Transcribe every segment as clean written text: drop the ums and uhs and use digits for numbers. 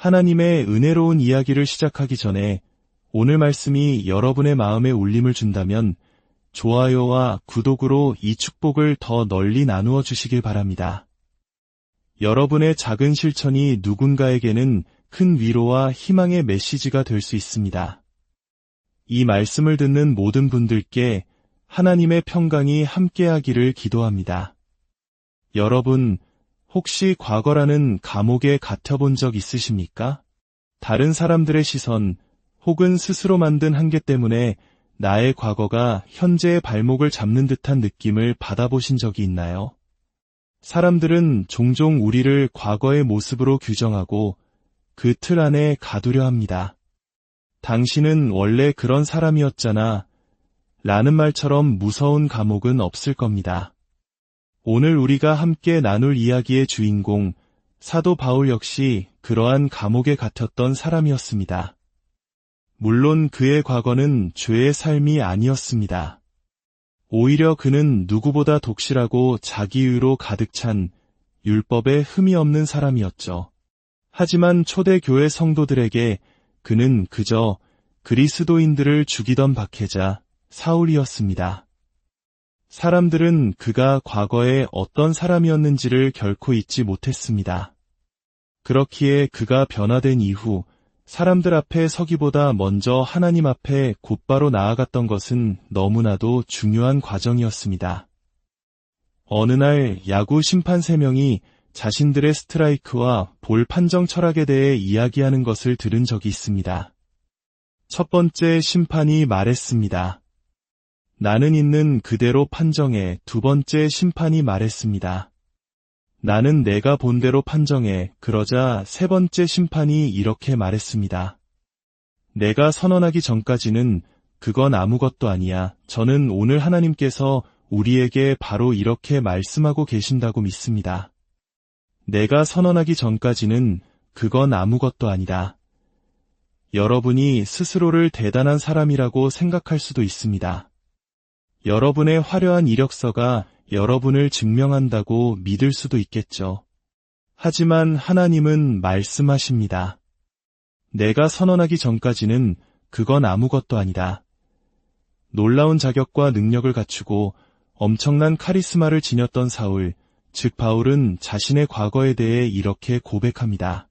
하나님의 은혜로운 이야기를 시작하기 전에 오늘 말씀이 여러분의 마음에 울림을 준다면 좋아요와 구독으로 이 축복을 더 널리 나누어 주시길 바랍니다. 여러분의 작은 실천이 누군가에게는 큰 위로와 희망의 메시지가 될 수 있습니다. 이 말씀을 듣는 모든 분들께 하나님의 평강이 함께하기를 기도합니다. 여러분, 혹시 과거라는 감옥에 갇혀본 적 있으십니까? 다른 사람들의 시선 혹은 스스로 만든 한계 때문에 나의 과거가 현재의 발목을 잡는 듯한 느낌을 받아보신 적이 있나요? 사람들은 종종 우리를 과거의 모습으로 규정하고 그 틀 안에 가두려 합니다. 당신은 원래 그런 사람이었잖아 라는 말처럼 무서운 감옥은 없을 겁니다. 오늘 우리가 함께 나눌 이야기의 주인공 사도 바울 역시 그러한 감옥에 갇혔던 사람이었습니다. 물론 그의 과거는 죄의 삶이 아니었습니다. 오히려 그는 누구보다 독실하고 자기의로 가득 찬 율법에 흠이 없는 사람이었죠. 하지만 초대교회 성도들에게 그는 그저 그리스도인들을 죽이던 박해자 사울이었습니다. 사람들은 그가 과거에 어떤 사람이었는지를 결코 잊지 못했습니다. 그렇기에 그가 변화된 이후 사람들 앞에 서기보다 먼저 하나님 앞에 곧바로 나아갔던 것은 너무나도 중요한 과정이었습니다. 어느 날 야구 심판 3명이 자신들의 스트라이크와 볼 판정 철학에 대해 이야기하는 것을 들은 적이 있습니다. 첫 번째 심판이 말했습니다. 나는 있는 그대로 판정해. 두 번째 심판이 말했습니다. 나는 내가 본 대로 판정해. 그러자 세 번째 심판이 이렇게 말했습니다. 내가 선언하기 전까지는 그건 아무것도 아니야. 저는 오늘 하나님께서 우리에게 바로 이렇게 말씀하고 계신다고 믿습니다. 내가 선언하기 전까지는 그건 아무것도 아니다. 여러분이 스스로를 대단한 사람이라고 생각할 수도 있습니다. 여러분의 화려한 이력서가 여러분을 증명한다고 믿을 수도 있겠죠. 하지만 하나님은 말씀하십니다. 내가 선언하기 전까지는 그건 아무것도 아니다. 놀라운 자격과 능력을 갖추고 엄청난 카리스마를 지녔던 사울, 즉 바울은 자신의 과거에 대해 이렇게 고백합니다.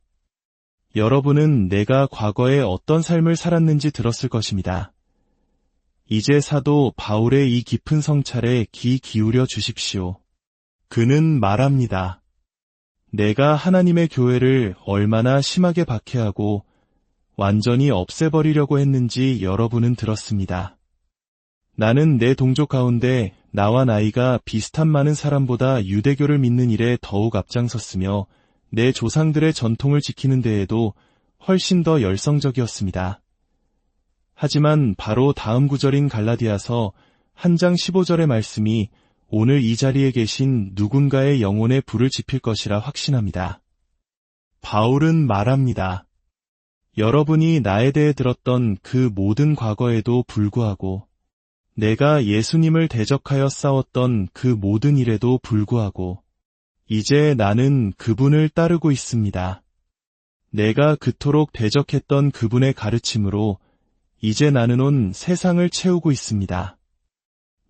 여러분은 내가 과거에 어떤 삶을 살았는지 들었을 것입니다. 이제 사도 바울의 이 깊은 성찰에 귀 기울여 주십시오. 그는 말합니다. 내가 하나님의 교회를 얼마나 심하게 박해하고 완전히 없애버리려고 했는지 여러분은 들었습니다. 나는 내 동족 가운데 나와 나이가 비슷한 많은 사람보다 유대교를 믿는 일에 더욱 앞장섰으며 내 조상들의 전통을 지키는 데에도 훨씬 더 열성적이었습니다. 하지만 바로 다음 구절인 갈라디아서 1장 15절의 말씀이 오늘 이 자리에 계신 누군가의 영혼에 불을 지필 것이라 확신합니다. 바울은 말합니다. 여러분이 나에 대해 들었던 그 모든 과거에도 불구하고 내가 예수님을 대적하여 싸웠던 그 모든 일에도 불구하고 이제 나는 그분을 따르고 있습니다. 내가 그토록 대적했던 그분의 가르침으로 이제 나는 온 세상을 채우고 있습니다.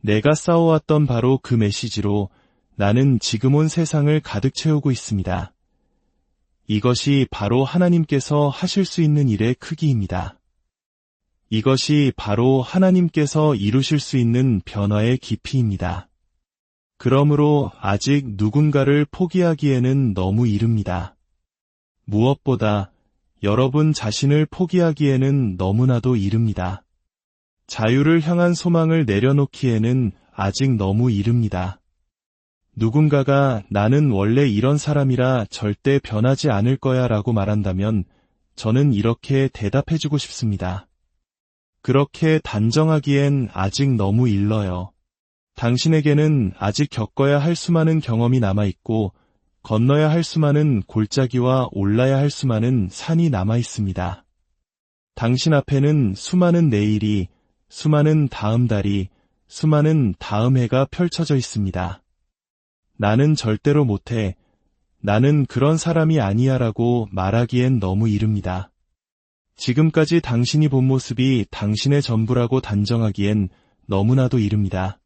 내가 싸워왔던 바로 그 메시지로 나는 지금 온 세상을 가득 채우고 있습니다. 이것이 바로 하나님께서 하실 수 있는 일의 크기입니다. 이것이 바로 하나님께서 이루실 수 있는 변화의 깊이입니다. 그러므로 아직 누군가를 포기하기에는 너무 이릅니다. 무엇보다 여러분 자신을 포기하기에는 너무나도 이릅니다. 자유를 향한 소망을 내려놓기에는 아직 너무 이릅니다. 누군가가 나는 원래 이런 사람이라 절대 변하지 않을 거야 라고 말한다면 저는 이렇게 대답해주고 싶습니다. 그렇게 단정하기엔 아직 너무 일러요. 당신에게는 아직 겪어야 할 수많은 경험이 남아있고 건너야 할 수많은 골짜기와 올라야 할 수많은 산이 남아있습니다. 당신 앞에는 수많은 내일이, 수많은 다음 달이, 수많은 다음 해가 펼쳐져 있습니다. 나는 절대로 못해, 나는 그런 사람이 아니야라고 말하기엔 너무 이릅니다. 지금까지 당신이 본 모습이 당신의 전부라고 단정하기엔 너무나도 이릅니다.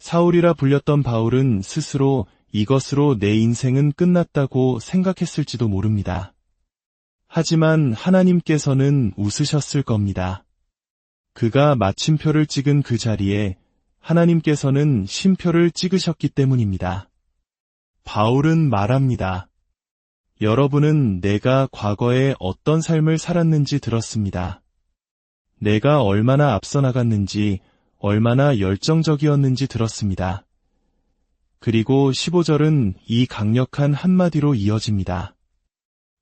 사울이라 불렸던 바울은 스스로 이것으로 내 인생은 끝났다고 생각했을지도 모릅니다. 하지만 하나님께서는 웃으셨을 겁니다. 그가 마침표를 찍은 그 자리에 하나님께서는 쉼표를 찍으셨기 때문입니다. 바울은 말합니다. 여러분은 내가 과거에 어떤 삶을 살았는지 들었습니다. 내가 얼마나 앞서 나갔는지, 얼마나 열정적이었는지 들었습니다. 그리고 15절은 이 강력한 한마디로 이어집니다.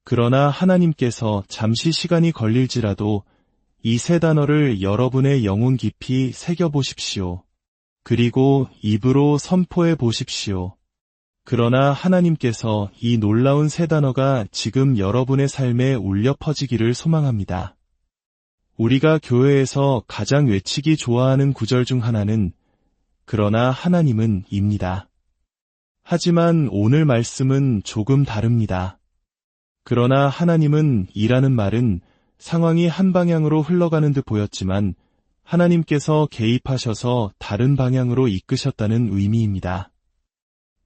그러나 하나님께서 잠시 시간이 걸릴지라도 이 세 단어를 여러분의 영혼 깊이 새겨보십시오. 그리고 입으로 선포해 보십시오. 그러나 하나님께서 이 놀라운 세 단어가 지금 여러분의 삶에 울려 퍼지기를 소망합니다. 우리가 교회에서 가장 외치기 좋아하는 구절 중 하나는 그러나 하나님은 입니다. 하지만 오늘 말씀은 조금 다릅니다. 그러나 하나님은 이라는 말은 상황이 한 방향으로 흘러가는 듯 보였지만 하나님께서 개입하셔서 다른 방향으로 이끄셨다는 의미입니다.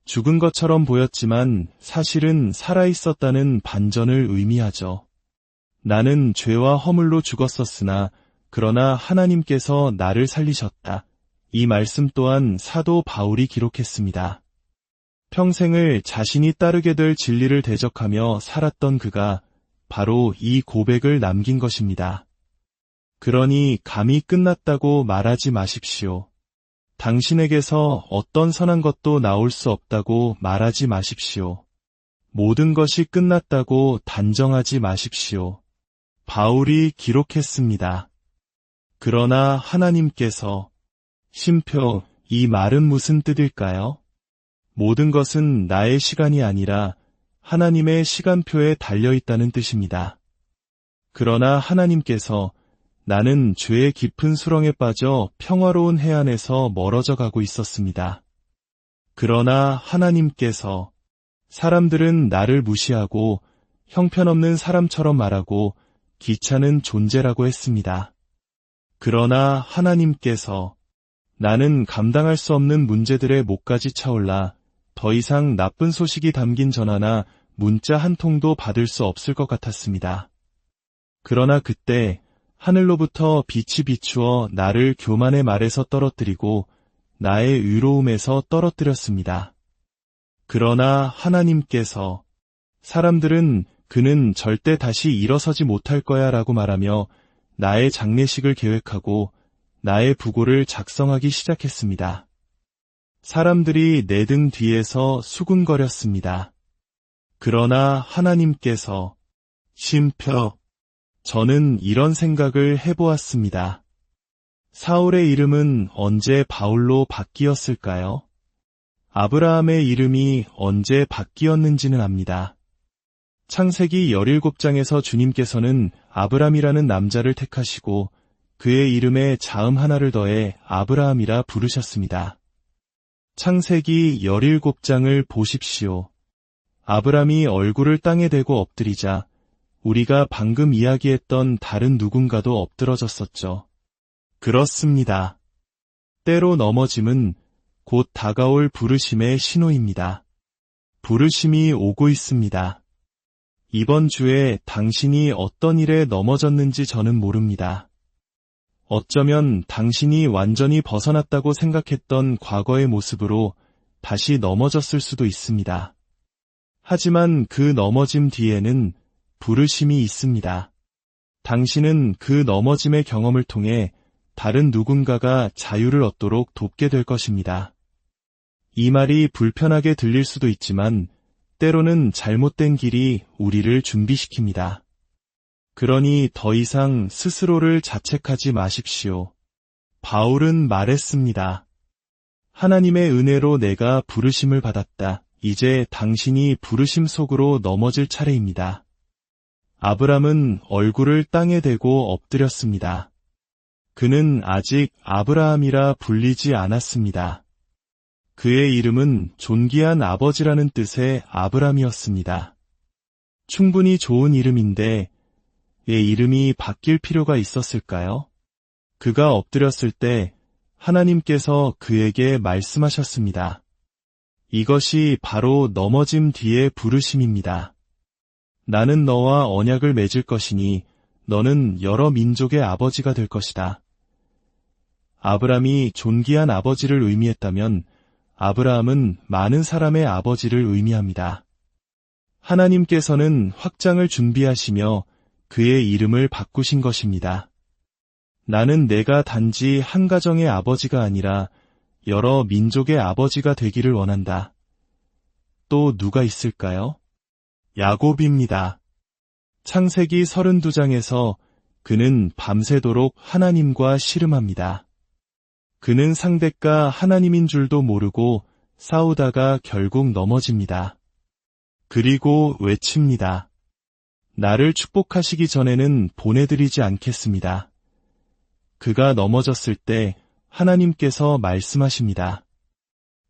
죽은 것처럼 보였지만 사실은 살아있었다는 반전을 의미하죠. 나는 죄와 허물로 죽었었으나 그러나 하나님께서 나를 살리셨다. 이 말씀 또한 사도 바울이 기록했습니다. 평생을 자신이 따르게 될 진리를 대적하며 살았던 그가 바로 이 고백을 남긴 것입니다. 그러니 감히 끝났다고 말하지 마십시오. 당신에게서 어떤 선한 것도 나올 수 없다고 말하지 마십시오. 모든 것이 끝났다고 단정하지 마십시오. 바울이 기록했습니다. 그러나 하나님께서 쉼표, 이 말은 무슨 뜻일까요? 모든 것은 나의 시간이 아니라 하나님의 시간표에 달려있다는 뜻입니다. 그러나 하나님께서 나는 죄의 깊은 수렁에 빠져 평화로운 해안에서 멀어져 가고 있었습니다. 그러나 하나님께서 사람들은 나를 무시하고 형편없는 사람처럼 말하고 귀찮은 존재라고 했습니다. 그러나 하나님께서 나는 감당할 수 없는 문제들의 목까지 차올라 더 이상 나쁜 소식이 담긴 전화나 문자 한 통도 받을 수 없을 것 같았습니다. 그러나 그때 하늘로부터 빛이 비추어 나를 교만의 말에서 떨어뜨리고 나의 의로움에서 떨어뜨렸습니다. 그러나 하나님께서 사람들은 그는 절대 다시 일어서지 못할 거야 라고 말하며 나의 장례식을 계획하고 나의 부고를 작성하기 시작했습니다. 사람들이 내 등 뒤에서 수군거렸습니다. 그러나 하나님께서 쉼표, 저는 이런 생각을 해보았습니다. 사울의 이름은 언제 바울로 바뀌었을까요? 아브라함의 이름이 언제 바뀌었는지는 압니다. 창세기 17장에서 주님께서는 아브람이라는 남자를 택하시고 그의 이름에 자음 하나를 더해 아브라함이라 부르셨습니다. 창세기 17장을 보십시오. 아브람이 얼굴을 땅에 대고 엎드리자 우리가 방금 이야기했던 다른 누군가도 엎드러졌었죠. 그렇습니다. 때로 넘어짐은 곧 다가올 부르심의 신호입니다. 부르심이 오고 있습니다. 이번 주에 당신이 어떤 일에 넘어졌는지 저는 모릅니다. 어쩌면 당신이 완전히 벗어났다고 생각했던 과거의 모습으로 다시 넘어졌을 수도 있습니다. 하지만 그 넘어짐 뒤에는 부르심이 있습니다. 당신은 그 넘어짐의 경험을 통해 다른 누군가가 자유를 얻도록 돕게 될 것입니다. 이 말이 불편하게 들릴 수도 있지만 때로는 잘못된 길이 우리를 준비시킵니다. 그러니 더 이상 스스로를 자책하지 마십시오. 바울은 말했습니다. 하나님의 은혜로 내가 부르심을 받았다. 이제 당신이 부르심 속으로 넘어질 차례입니다. 아브람은 얼굴을 땅에 대고 엎드렸습니다. 그는 아직 아브라함이라 불리지 않았습니다. 그의 이름은 존귀한 아버지라는 뜻의 아브람이었습니다. 충분히 좋은 이름인데 왜 이름이 바뀔 필요가 있었을까요? 그가 엎드렸을 때 하나님께서 그에게 말씀하셨습니다. 이것이 바로 넘어짐 뒤의 부르심입니다. 나는 너와 언약을 맺을 것이니 너는 여러 민족의 아버지가 될 것이다. 아브람이 존귀한 아버지를 의미했다면 아브라함은 많은 사람의 아버지를 의미합니다. 하나님께서는 확장을 준비하시며 그의 이름을 바꾸신 것입니다. 나는 내가 단지 한 가정의 아버지가 아니라 여러 민족의 아버지가 되기를 원한다. 또 누가 있을까요? 야곱입니다. 창세기 32장에서 그는 밤새도록 하나님과 씨름합니다. 그는 상대가 하나님인 줄도 모르고 싸우다가 결국 넘어집니다. 그리고 외칩니다. 나를 축복하시기 전에는 보내드리지 않겠습니다. 그가 넘어졌을 때 하나님께서 말씀하십니다.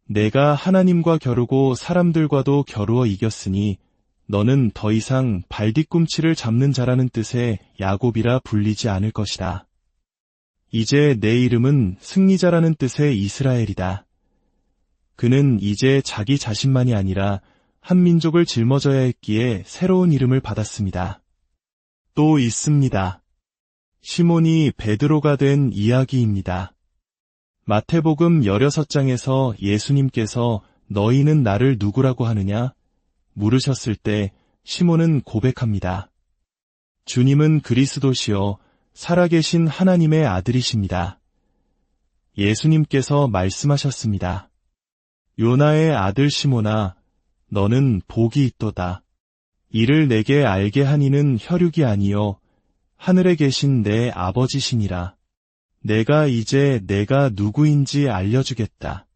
내가 하나님과 겨루고 사람들과도 겨루어 이겼으니 너는 더 이상 발뒤꿈치를 잡는 자라는 뜻의 야곱이라 불리지 않을 것이다. 이제 내 이름은 승리자라는 뜻의 이스라엘이다. 그는 이제 자기 자신만이 아니라 한 민족을 짊어져야 했기에 새로운 이름을 받았습니다. 또 있습니다. 시몬이 베드로가 된 이야기입니다. 마태복음 16장에서 예수님께서 너희는 나를 누구라고 하느냐? 물으셨을 때 시몬은 고백합니다. 주님은 그리스도시요 살아계신 하나님의 아들이십니다. 예수님께서 말씀하셨습니다. 요나의 아들 시몬아, 너는 복이 있도다. 이를 내게 알게 하니는 혈육이 아니요 하늘에 계신 내 아버지시니라. 내가 이제 내가 누구인지 알려주겠다.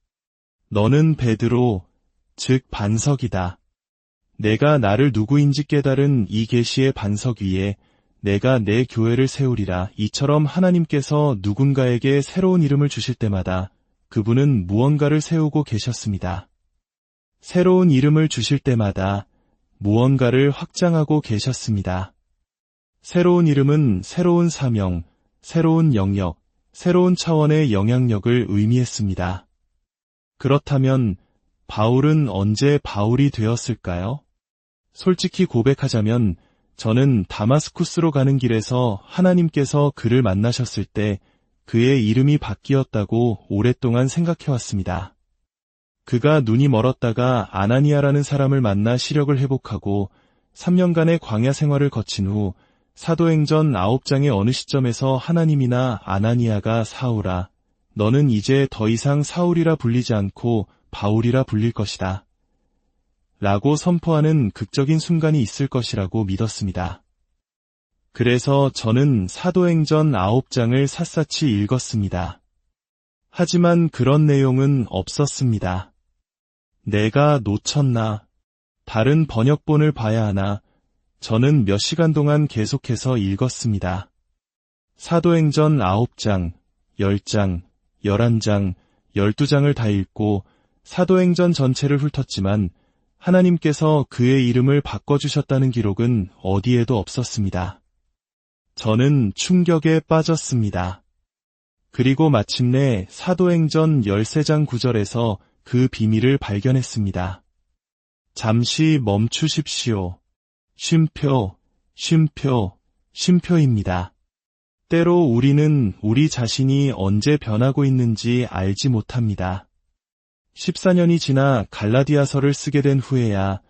너는 베드로, 즉 반석이다. 내가 나를 누구인지 깨달은 이 계시의 반석 위에 내가 내 교회를 세우리라. 이처럼 하나님께서 누군가에게 새로운 이름을 주실 때마다 그분은 무언가를 세우고 계셨습니다. 새로운 이름을 주실 때마다 무언가를 확장하고 계셨습니다. 새로운 이름은 새로운 사명, 새로운 영역, 새로운 차원의 영향력을 의미했습니다. 그렇다면 바울은 언제 바울이 되었을까요? 솔직히 고백하자면 저는 다마스쿠스로 가는 길에서 하나님께서 그를 만나셨을 때 그의 이름이 바뀌었다고 오랫동안 생각해왔습니다. 그가 눈이 멀었다가 아나니아라는 사람을 만나 시력을 회복하고 3년간의 광야 생활을 거친 후 사도행전 9장의 어느 시점에서 하나님이나 아나니아가 사울아, 너는 이제 더 이상 사울이라 불리지 않고 바울이라 불릴 것이다. 라고 선포하는 극적인 순간이 있을 것이라고 믿었습니다. 그래서 저는 사도행전 9장을 샅샅이 읽었습니다. 하지만 그런 내용은 없었습니다. 내가 놓쳤나? 다른 번역본을 봐야 하나? 저는 몇 시간 동안 계속해서 읽었습니다. 사도행전 9장, 10장, 11장, 12장을 다 읽고 사도행전 전체를 훑었지만 하나님께서 그의 이름을 바꿔주셨다는 기록은 어디에도 없었습니다. 저는 충격에 빠졌습니다. 그리고 마침내 사도행전 13장 9절에서 그 비밀을 발견했습니다. 잠시 멈추십시오. 쉼표, 쉼표, 쉼표입니다. 때로 우리는 우리 자신이 언제 변하고 있는지 알지 못합니다. 14년이 지나 갈라디아서를 쓰게 된 후에야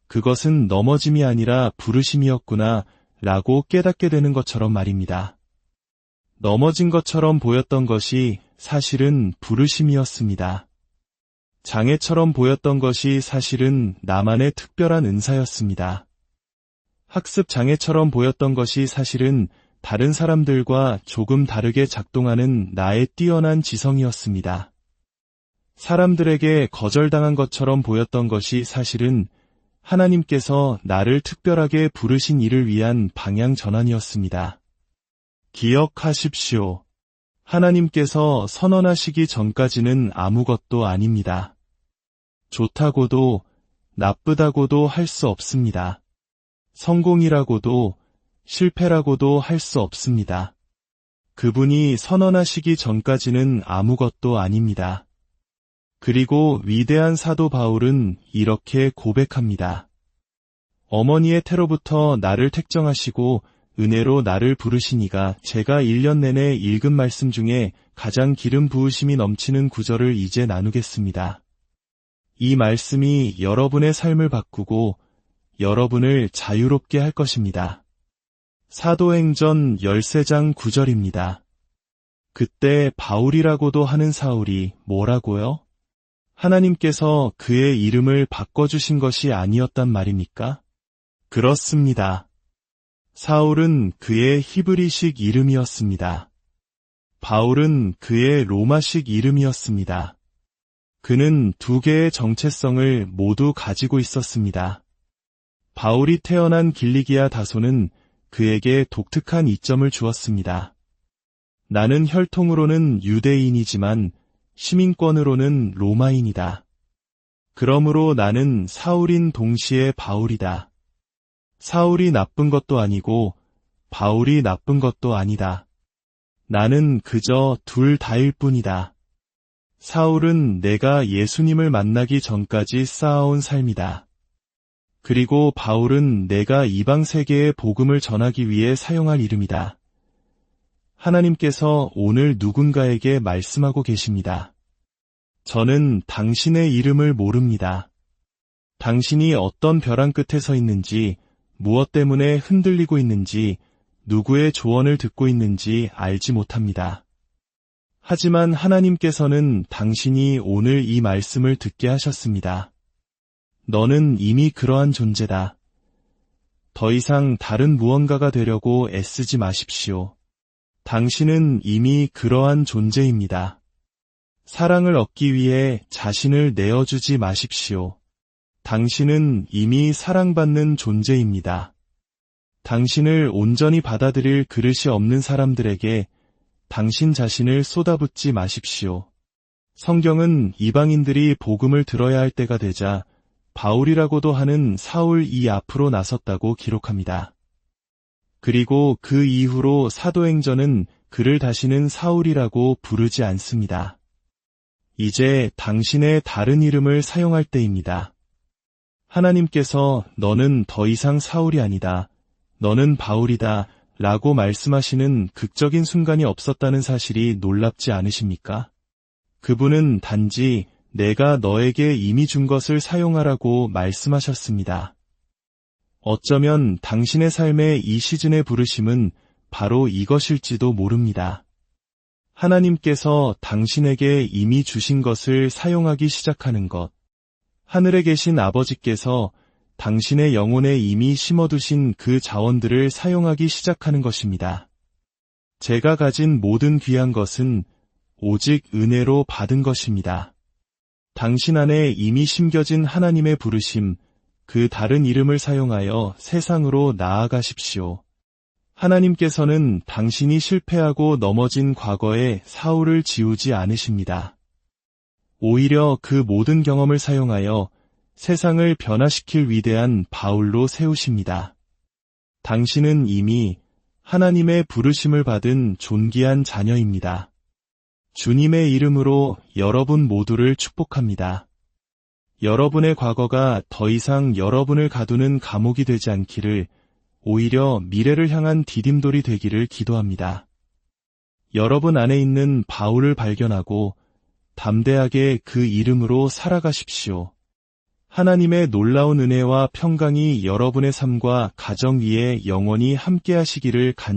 그것은 넘어짐이 아니라 부르심이었구나 라고 깨닫게 되는 것처럼 말입니다. 넘어진 것처럼 보였던 것이 사실은 부르심이었습니다. 장애처럼 보였던 것이 사실은 나만의 특별한 은사였습니다. 학습 장애처럼 보였던 것이 사실은 다른 사람들과 조금 다르게 작동하는 나의 뛰어난 지성이었습니다. 사람들에게 거절당한 것처럼 보였던 것이 사실은 하나님께서 나를 특별하게 부르신 일을 위한 방향 전환이었습니다. 기억하십시오. 하나님께서 선언하시기 전까지는 아무것도 아닙니다. 좋다고도 나쁘다고도 할 수 없습니다. 성공이라고도 실패라고도 할 수 없습니다. 그분이 선언하시기 전까지는 아무것도 아닙니다. 그리고 위대한 사도 바울은 이렇게 고백합니다. 어머니의 태로부터 나를 택정하시고 은혜로 나를 부르시니가 제가 1년 내내 읽은 말씀 중에 가장 기름 부으심이 넘치는 구절을 이제 나누겠습니다. 이 말씀이 여러분의 삶을 바꾸고 여러분을 자유롭게 할 것입니다. 사도행전 13장 9절입니다. 그때 바울이라고도 하는 사울이 뭐라고요? 하나님께서 그의 이름을 바꿔주신 것이 아니었단 말입니까? 그렇습니다. 사울은 그의 히브리식 이름이었습니다. 바울은 그의 로마식 이름이었습니다. 그는 두 개의 정체성을 모두 가지고 있었습니다. 바울이 태어난 길리기아 다소는 그에게 독특한 이점을 주었습니다. 나는 혈통으로는 유대인이지만 시민권으로는 로마인이다. 그러므로 나는 사울인 동시에 바울이다. 사울이 나쁜 것도 아니고 바울이 나쁜 것도 아니다. 나는 그저 둘 다일 뿐이다. 사울은 내가 예수님을 만나기 전까지 쌓아온 삶이다. 그리고 바울은 내가 이방 세계에 복음을 전하기 위해 사용할 이름이다. 하나님께서 오늘 누군가에게 말씀하고 계십니다. 저는 당신의 이름을 모릅니다. 당신이 어떤 벼랑 끝에 서 있는지, 무엇 때문에 흔들리고 있는지, 누구의 조언을 듣고 있는지 알지 못합니다. 하지만 하나님께서는 당신이 오늘 이 말씀을 듣게 하셨습니다. 너는 이미 그러한 존재다. 더 이상 다른 무언가가 되려고 애쓰지 마십시오. 당신은 이미 그러한 존재입니다. 사랑을 얻기 위해 자신을 내어주지 마십시오. 당신은 이미 사랑받는 존재입니다. 당신을 온전히 받아들일 그릇이 없는 사람들에게 당신 자신을 쏟아붓지 마십시오. 성경은 이방인들이 복음을 들어야 할 때가 되자 바울이라고도 하는 사울이 앞으로 나섰다고 기록합니다. 그리고 그 이후로 사도행전은 그를 다시는 사울이라고 부르지 않습니다. 이제 당신의 다른 이름을 사용할 때입니다. 하나님께서 너는 더 이상 사울이 아니다. 너는 바울이다. 라고 말씀하시는 극적인 순간이 없었다는 사실이 놀랍지 않으십니까? 그분은 단지 내가 너에게 이미 준 것을 사용하라고 말씀하셨습니다. 어쩌면 당신의 삶의 이 시즌의 부르심은 바로 이것일지도 모릅니다. 하나님께서 당신에게 이미 주신 것을 사용하기 시작하는 것. 하늘에 계신 아버지께서 당신의 영혼에 이미 심어두신 그 자원들을 사용하기 시작하는 것입니다. 제가 가진 모든 귀한 것은 오직 은혜로 받은 것입니다. 당신 안에 이미 심겨진 하나님의 부르심, 그 다른 이름을 사용하여 세상으로 나아가십시오. 하나님께서는 당신이 실패하고 넘어진 과거의 사울을 지우지 않으십니다. 오히려 그 모든 경험을 사용하여 세상을 변화시킬 위대한 바울로 세우십니다. 당신은 이미 하나님의 부르심을 받은 존귀한 자녀입니다. 주님의 이름으로 여러분 모두를 축복합니다. 여러분의 과거가 더 이상 여러분을 가두는 감옥이 되지 않기를, 오히려 미래를 향한 디딤돌이 되기를 기도합니다. 여러분 안에 있는 바울을 발견하고 담대하게 그 이름으로 살아가십시오. 하나님의 놀라운 은혜와 평강이 여러분의 삶과 가정 위에 영원히 함께 하시기를 간절히